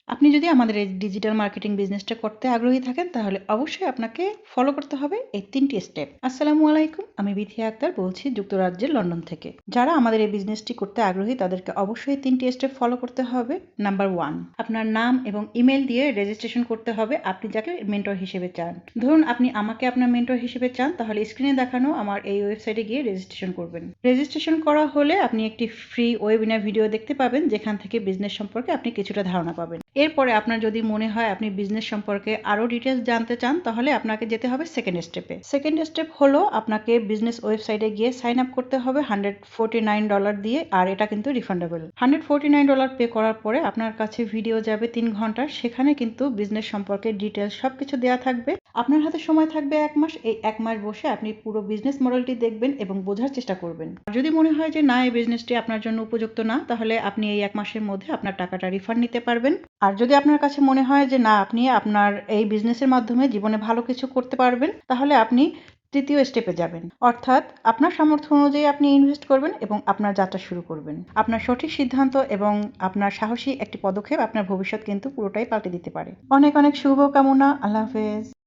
আপনি যদি আমাদের এই ডিজিটাল মার্কেটিং বিজনেসটা করতে আগ্রহী থাকেন তাহলে অবশ্যই আপনাকে ফলো করতে হবে এই ৩টি স্টেপ। আসসালামু আলাইকুম, আমি বিথিয়া আক্তার বলছি যুক্তরাজ্যের লন্ডন থেকে। যারা আমাদের এই বিজনেসটি করতে আগ্রহী তাদেরকে অবশ্যই ৩টি স্টেপ ফলো করতে হবে। নাম্বার 1, আপনার নাম এবং ইমেল দিয়ে রেজিস্ট্রেশন করতে হবে আপনি যাকে মেন্টর হিসেবে চান। ধরুন আপনি আমাকে আপনার মেন্টর হিসেবে চান, তাহলে স্ক্রিনে দেখানো আমার এই ওয়েবসাইটে গিয়ে রেজিস্ট্রেশন করবেন। রেজিস্ট্রেশন করা হলে আপনি একটি ফ্রি ওয়েবিনার ভিডিও দেখতে পাবেন, যেখান থেকে বিজনেস সম্পর্কে আপনি কিছুটা ধারণা পাবেন। এরপরে আপনার যদি মনে হয় আপনি বিজনেস সম্পর্কে আরও ডিটেলস জানতে চান, তাহলে আপনাকে যেতে হবে সেকেন্ড স্টেপে। সেকেন্ড স্টেপ হলো আপনাকে বিজনেস ওয়েবসাইটে গিয়ে সাইন আপ করতে হবে $149 দিয়ে, আর এটা কিন্তু রিফান্ডেবল। $149 পে করার পরে আপনার কাছে ভিডিও যাবে 3 ঘন্টার, সেখানে কিন্তু বিজনেস সম্পর্কে ডিটেলস সবকিছু দেওয়া থাকবে। আপনার হাতে সময় থাকবে 1 মাস। এই 1 মাস বসে আপনি পুরো বিজনেস মডেলটি দেখবেন এবং বোঝার চেষ্টা করবেন। যদি মনে হয় যে না, এই বিজনেসটি আপনার জন্য উপযুক্ত না, তাহলে আপনি এই 1 মাসের মধ্যে আপনার টাকাটা রিফান্ড নিতে পারবেন। আর যদি আপনার কাছে মনে হয় যে না, আপনি আপনার এই বিজনেসের মাধ্যমে জীবনে ভালো কিছু করতে পারবেন, তাহলে আপনি তৃতীয় স্টেপে যাবেন। অর্থাৎ আপনার সামর্থ্য অনুযায়ী আপনি ইনভেস্ট করবেন এবং আপনার যাত্রা শুরু করবেন। আপনার সঠিক সিদ্ধান্ত এবং আপনার সাহসী একটি পদক্ষেপ আপনার ভবিষ্যৎ কিন্তু পুরোটাই পাল্টে দিতে পারে। অনেক অনেক শুভকামনা। আল্লাহ হাফেজ।